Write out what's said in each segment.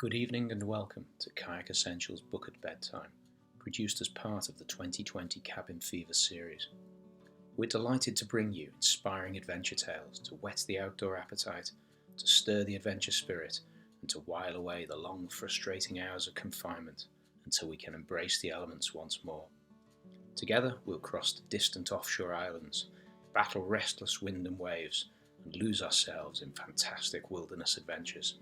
Good evening and welcome to Kayak Essentials Book at Bedtime, produced as part of the 2020 Cabin Fever series. We're delighted to bring you inspiring adventure tales to whet the outdoor appetite, to stir the adventure spirit, and to while away the long, frustrating hours of confinement until we can embrace the elements once more. Together we'll cross the distant offshore islands, battle restless wind and waves, and lose ourselves in fantastic wilderness adventures.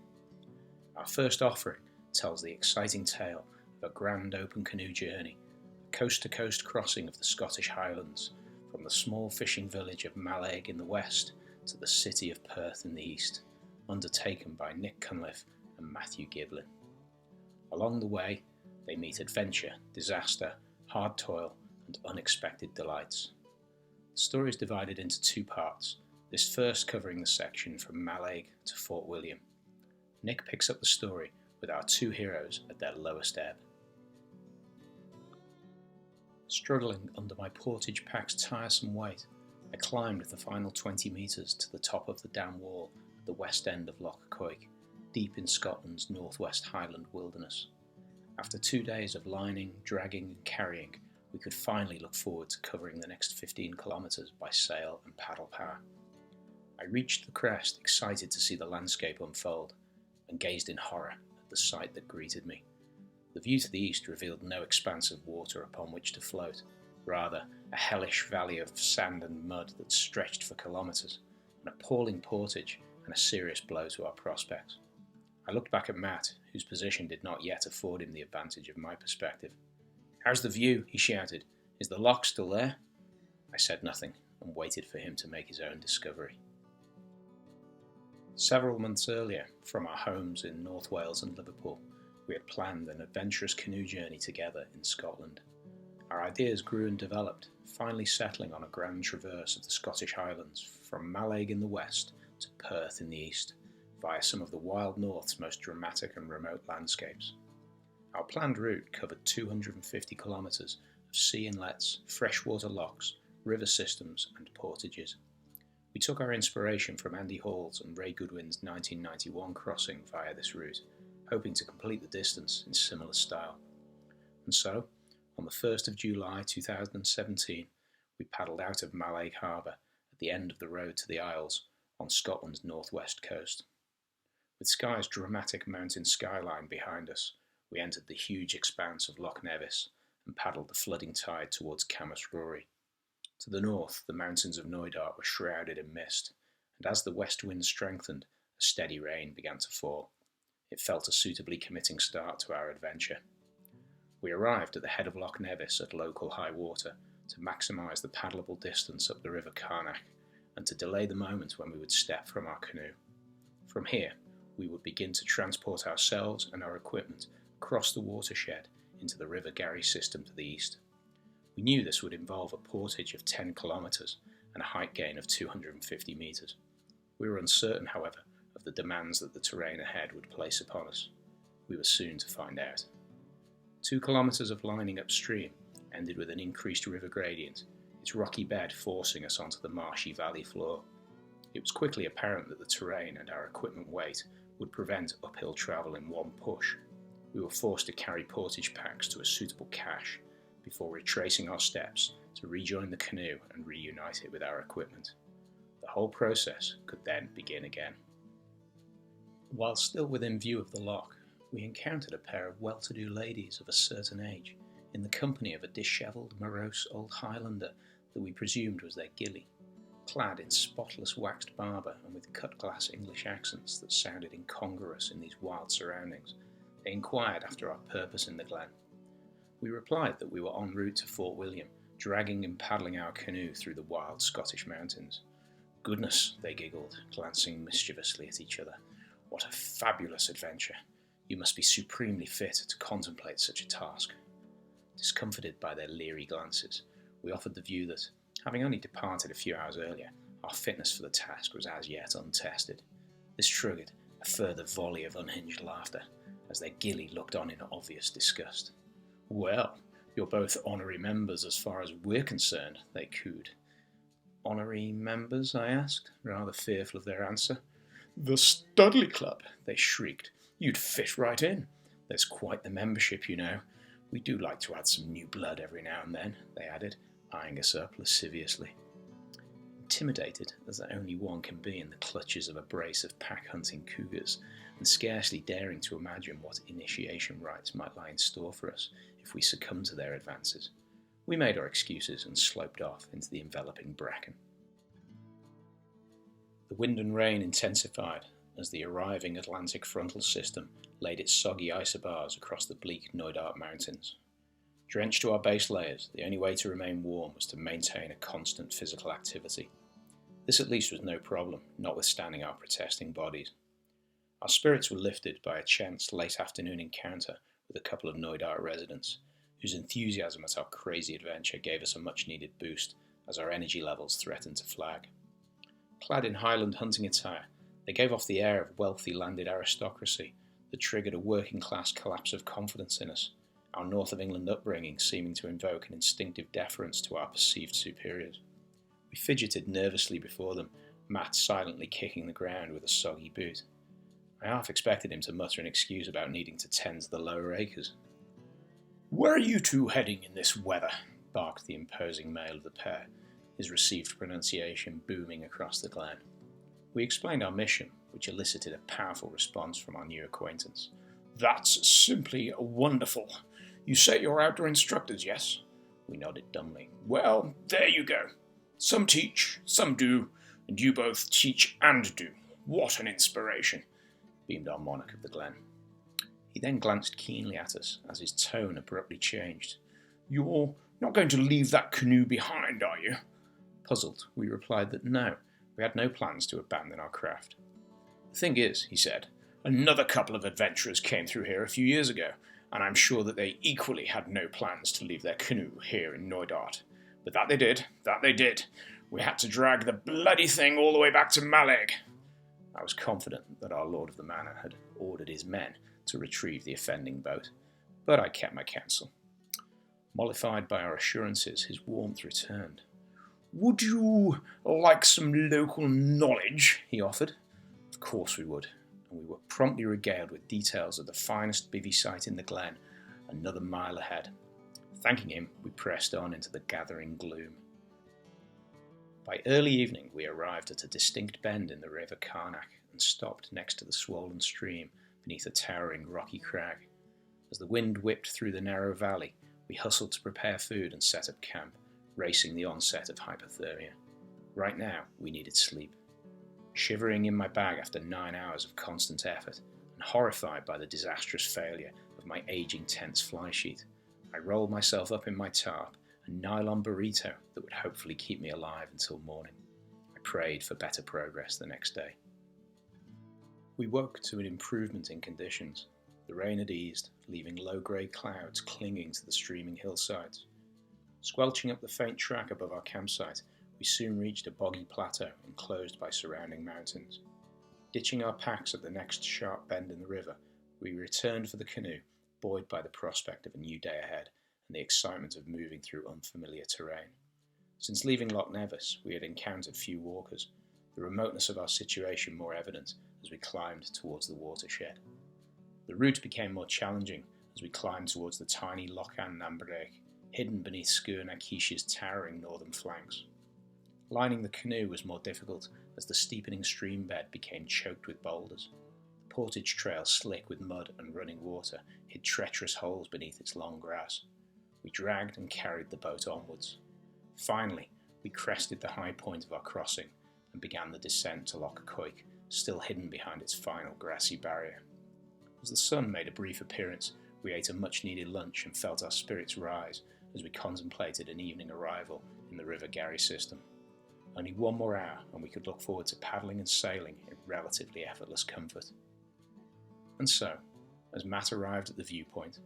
Our first offering tells the exciting tale of a grand open canoe journey, a coast-to-coast crossing of the Scottish Highlands, from the small fishing village of Mallaig in the west to the city of Perth in the east, undertaken by Nick Cunliffe and Matthew Giblin. Along the way, they meet adventure, disaster, hard toil, and unexpected delights. The story is divided into two parts, this first covering the section from Mallaig to Fort William. Nick picks up the story with our two heroes at their lowest ebb. Struggling under my portage pack's tiresome weight, I climbed the final 20 metres to the top of the dam wall at the west end of Loch Quoich, deep in Scotland's northwest Highland wilderness. After 2 days of lining, dragging and carrying, we could finally look forward to covering the next 15 kilometres by sail and paddle power. I reached the crest, excited to see the landscape unfold, and gazed in horror at the sight that greeted me. The view to the east revealed no expanse of water upon which to float, rather a hellish valley of sand and mud that stretched for kilometres, an appalling portage and a serious blow to our prospects. I looked back at Matt, whose position did not yet afford him the advantage of my perspective. "How's the view?" he shouted. "Is the loch still there?" I said nothing and waited for him to make his own discovery. Several months earlier, from our homes in North Wales and Liverpool, we had planned an adventurous canoe journey together in Scotland. Our ideas grew and developed, finally settling on a grand traverse of the Scottish Highlands from Mallaig in the west to Perth in the east, via some of the wild north's most dramatic and remote landscapes. Our planned route covered 250 kilometres of sea inlets, freshwater lochs, river systems and portages. We took our inspiration from Andy Hall's and Ray Goodwin's 1991 crossing via this route, hoping to complete the distance in similar style. And so, on the 1st of July 2017, we paddled out of Mallaig Harbour at the end of the road to the Isles on Scotland's northwest coast. With Skye's dramatic mountain skyline behind us, we entered the huge expanse of Loch Nevis and paddled the flooding tide towards Camas Rory. To the north, the mountains of Knoydart were shrouded in mist, and as the west wind strengthened, a steady rain began to fall. It felt a suitably committing start to our adventure. We arrived at the head of Loch Nevis at local high water to maximise the paddleable distance up the River Carnac and to delay the moment when we would step from our canoe. From here, we would begin to transport ourselves and our equipment across the watershed into the River Garry system to the east. We knew this would involve a portage of 10 kilometres and a height gain of 250 metres. We were uncertain, however, of the demands that the terrain ahead would place upon us. We were soon to find out. 2 kilometres of lining upstream ended with an increased river gradient, its rocky bed forcing us onto the marshy valley floor. It was quickly apparent that the terrain and our equipment weight would prevent uphill travel in one push. We were forced to carry portage packs to a suitable cache before retracing our steps to rejoin the canoe and reunite it with our equipment. The whole process could then begin again. While still within view of the loch, we encountered a pair of well-to-do ladies of a certain age, in the company of a dishevelled, morose old Highlander that we presumed was their gillie. Clad in spotless waxed barber and with cut-glass English accents that sounded incongruous in these wild surroundings, they inquired after our purpose in the glen. We replied that we were en route to Fort William, dragging and paddling our canoe through the wild Scottish mountains. "Goodness," they giggled, glancing mischievously at each other. "What a fabulous adventure! You must be supremely fit to contemplate such a task." Discomfited by their leery glances, we offered the view that, having only departed a few hours earlier, our fitness for the task was as yet untested. This triggered a further volley of unhinged laughter, as their gillie looked on in obvious disgust. "Well, you're both honorary members as far as we're concerned," they cooed. "Honorary members?" I asked, rather fearful of their answer. "The Studley Club!" they shrieked. You'd fit right in. There's quite the membership, you know. We do like to add some new blood every now and then, they added, eyeing us up lasciviously. Intimidated, as only one can be in the clutches of a brace of pack-hunting cougars, and scarcely daring to imagine what initiation rites might lie in store for us if we succumb to their advances, we made our excuses and sloped off into the enveloping bracken. The wind and rain intensified as the arriving Atlantic frontal system laid its soggy isobars across the bleak Knoydart Mountains. Drenched to our base layers, the only way to remain warm was to maintain a constant physical activity. This at least was no problem, notwithstanding our protesting bodies. Our spirits were lifted by a chance late afternoon encounter with a couple of Knoydart residents, whose enthusiasm at our crazy adventure gave us a much-needed boost as our energy levels threatened to flag. Clad in Highland hunting attire, they gave off the air of wealthy landed aristocracy that triggered a working-class collapse of confidence in us, our north of England upbringing seeming to invoke an instinctive deference to our perceived superiors. We fidgeted nervously before them, Matt silently kicking the ground with a soggy boot. I half expected him to mutter an excuse about needing to tend to the lower acres. "Where are you two heading in this weather?" barked the imposing male of the pair, his received pronunciation booming across the glen. We explained our mission, which elicited a powerful response from our new acquaintance. "That's simply wonderful. You say you're outdoor instructors, yes?" We nodded dumbly. "Well, there you go. Some teach, some do, and you both teach and do. What an inspiration," beamed our monarch of the glen. He then glanced keenly at us as his tone abruptly changed. "You're not going to leave that canoe behind, are you?" Puzzled, we replied that no, we had no plans to abandon our craft. "The thing is," he said, "another couple of adventurers came through here a few years ago, and I'm sure that they equally had no plans to leave their canoe here in Knoydart. But that they did. We had to drag the bloody thing all the way back to Mallaig." I was confident that our lord of the manor had ordered his men to retrieve the offending boat, but I kept my counsel. Mollified by our assurances, his warmth returned. "Would you like some local knowledge?" he offered. Of course we would, and we were promptly regaled with details of the finest bivvy site in the glen, another mile ahead. Thanking him, we pressed on into the gathering gloom. By early evening, we arrived at a distinct bend in the river Kayak and stopped next to the swollen stream beneath a towering rocky crag. As the wind whipped through the narrow valley, we hustled to prepare food and set up camp, racing the onset of hypothermia. Right now, we needed sleep. Shivering in my bag after 9 hours of constant effort, and horrified by the disastrous failure of my aging tent's fly sheet, I rolled myself up in my tarp, a nylon burrito that would hopefully keep me alive until morning. I prayed for better progress the next day. We woke to an improvement in conditions. The rain had eased, leaving low-grey clouds clinging to the streaming hillsides. Squelching up the faint track above our campsite, we soon reached a boggy plateau enclosed by surrounding mountains. Ditching our packs at the next sharp bend in the river, we returned for the canoe, buoyed by the prospect of a new day ahead and the excitement of moving through unfamiliar terrain. Since leaving Loch Nevis, we had encountered few walkers, the remoteness of our situation more evident as we climbed towards the watershed. The route became more challenging as we climbed towards the tiny Loch Quoich, hidden beneath Sgurr na Keish's towering northern flanks. Lining the canoe was more difficult as the steepening stream bed became choked with boulders. The portage trail, slick with mud and running water, hid treacherous holes beneath its long grass. We dragged and carried the boat onwards. Finally, we crested the high point of our crossing and began the descent to Loch Quoich, still hidden behind its final grassy barrier. As the sun made a brief appearance, we ate a much-needed lunch and felt our spirits rise as we contemplated an evening arrival in the River Garry system. Only one more hour and we could look forward to paddling and sailing in relatively effortless comfort. And so, as Matt arrived at the viewpoint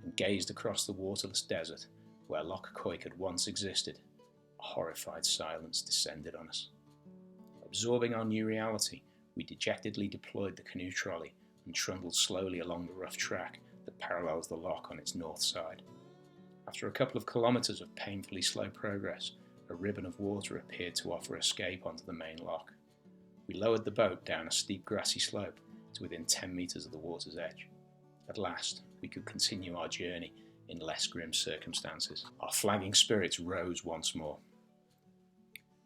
and gazed across the waterless desert where Loch Quoich had once existed, a horrified silence descended on us. Absorbing our new reality, we dejectedly deployed the canoe trolley and trundled slowly along the rough track that parallels the loch on its north side. After a couple of kilometres of painfully slow progress, a ribbon of water appeared to offer escape onto the main loch. We lowered the boat down a steep grassy slope to within 10 metres of the water's edge. At last, we could continue our journey in less grim circumstances. Our flagging spirits rose once more.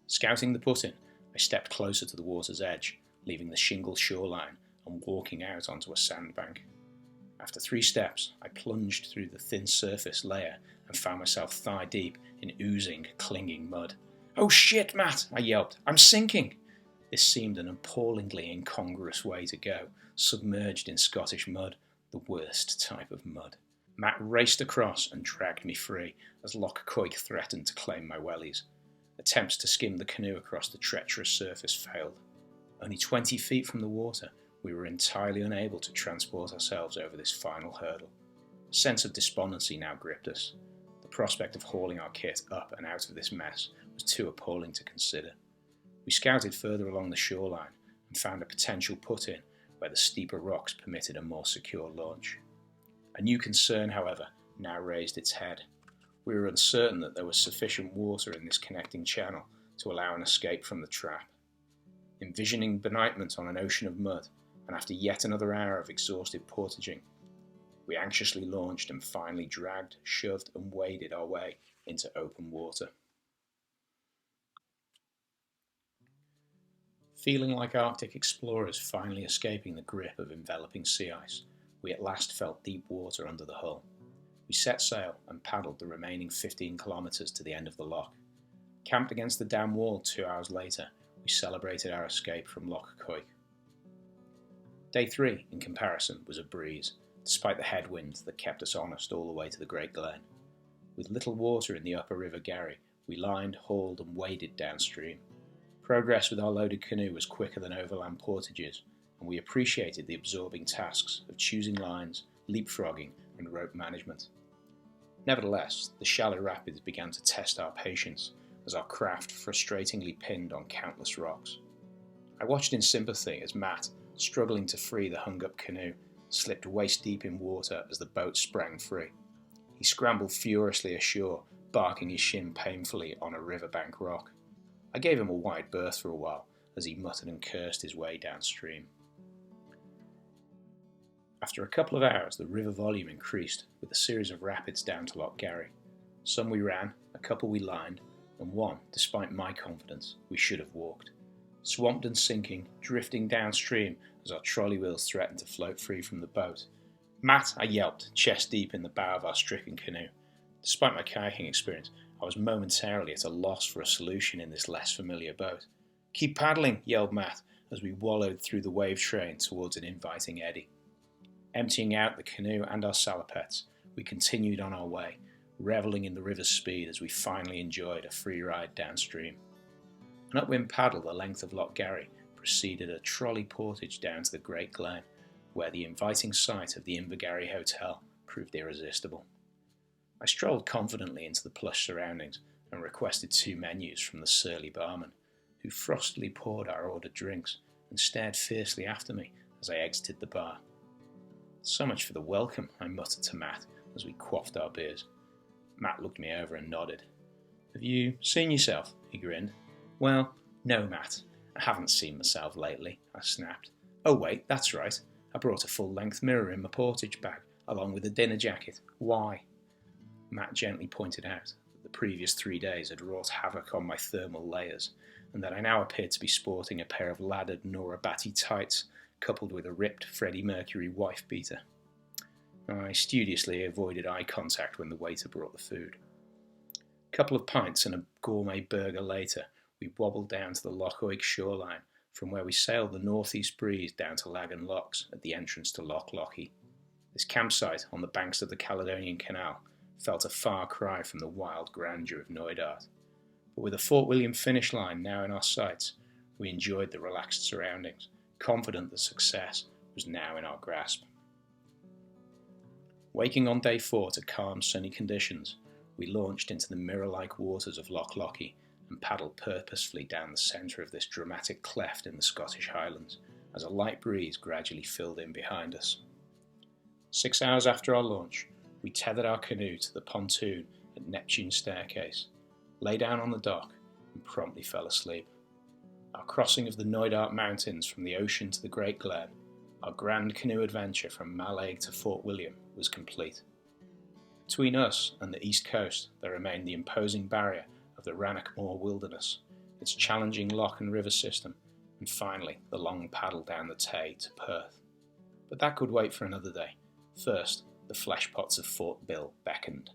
Scouting the put-in, I stepped closer to the water's edge, leaving the shingle shoreline and walking out onto a sandbank. After 3 steps, I plunged through the thin surface layer and found myself thigh-deep in oozing, clinging mud. "Oh shit, Matt!" I yelped. "I'm sinking!" This seemed an appallingly incongruous way to go, submerged in Scottish mud, the worst type of mud. Matt raced across and dragged me free as Loch Quoich threatened to claim my wellies. Attempts to skim the canoe across the treacherous surface failed. Only 20 feet from the water, we were entirely unable to transport ourselves over this final hurdle. A sense of despondency now gripped us. The prospect of hauling our kit up and out of this mess was too appalling to consider. We scouted further along the shoreline and found a potential put-in where the steeper rocks permitted a more secure launch. A new concern, however, now raised its head. We were uncertain that there was sufficient water in this connecting channel to allow an escape from the trap. Envisioning benighment on an ocean of mud, and after yet another hour of exhaustive portaging, we anxiously launched and finally dragged, shoved and waded our way into open water. Feeling like Arctic explorers finally escaping the grip of enveloping sea ice, we at last felt deep water under the hull. We set sail and paddled the remaining 15 kilometres to the end of the loch. Camped against the dam wall 2 hours later, we celebrated our escape from Loch Quoich. Day 3, in comparison, was a breeze, despite the headwinds that kept us honest all the way to the Great Glen. With little water in the upper River Garry, we lined, hauled and waded downstream. Progress with our loaded canoe was quicker than overland portages, and we appreciated the absorbing tasks of choosing lines, leapfrogging and rope management. Nevertheless, the shallow rapids began to test our patience as our craft frustratingly pinned on countless rocks. I watched in sympathy as Matt, struggling to free the hung-up canoe, slipped waist-deep in water as the boat sprang free. He scrambled furiously ashore, barking his shin painfully on a riverbank rock. I gave him a wide berth for a while as he muttered and cursed his way downstream. After a couple of hours, the river volume increased with a series of rapids down to Loch Garry. Some we ran, a couple we lined, and one, despite my confidence, we should have walked. Swamped and sinking, drifting downstream as our trolley wheels threatened to float free from the boat. "Matt," I yelped, chest deep in the bow of our stricken canoe. Despite my kayaking experience, I was momentarily at a loss for a solution in this less familiar boat. "Keep paddling," yelled Matt as we wallowed through the wave train towards an inviting eddy. Emptying out the canoe and our salopettes, we continued on our way, revelling in the river's speed as we finally enjoyed a free ride downstream. An upwind paddle the length of Loch Garry preceded a trolley portage down to the Great Glen, where the inviting sight of the Invergarry Hotel proved irresistible. I strolled confidently into the plush surroundings and requested 2 menus from the surly barman, who frostily poured our ordered drinks and stared fiercely after me as I exited the bar. "So much for the welcome," I muttered to Matt as we quaffed our beers. Matt looked me over and nodded. "Have you seen yourself?" he grinned. "Well, no, Matt, I haven't seen myself lately," I snapped. "Oh wait, that's right, I brought a full-length mirror in my portage bag, along with a dinner jacket. Why?" Matt gently pointed out that the previous 3 days had wrought havoc on my thermal layers, and that I now appeared to be sporting a pair of laddered Nora Batty tights, coupled with a ripped Freddie Mercury wife-beater. I studiously avoided eye contact when the waiter brought the food. A couple of pints and a gourmet burger later, we wobbled down to the Loch Quoich shoreline, from where we sailed the northeast breeze down to Lagan Locks at the entrance to Loch Lochy. This campsite on the banks of the Caledonian Canal felt a far cry from the wild grandeur of Knoydart. But with the Fort William finish line now in our sights, we enjoyed the relaxed surroundings, confident that success was now in our grasp. Waking on day 4 to calm, sunny conditions, we launched into the mirror-like waters of Loch Lochy and paddled purposefully down the centre of this dramatic cleft in the Scottish Highlands as a light breeze gradually filled in behind us. 6 hours after our launch, we tethered our canoe to the pontoon at Neptune's Staircase, lay down on the dock and promptly fell asleep. Our crossing of the Knoydart Mountains from the ocean to the Great Glen, our grand canoe adventure from Mallaig to Fort William was complete. Between us and the east coast there remained the imposing barrier of the Rannochmoor wilderness, its challenging loch and river system, and finally the long paddle down the Tay to Perth. But that could wait for another day. First, the flesh pots of Fort Bill beckoned.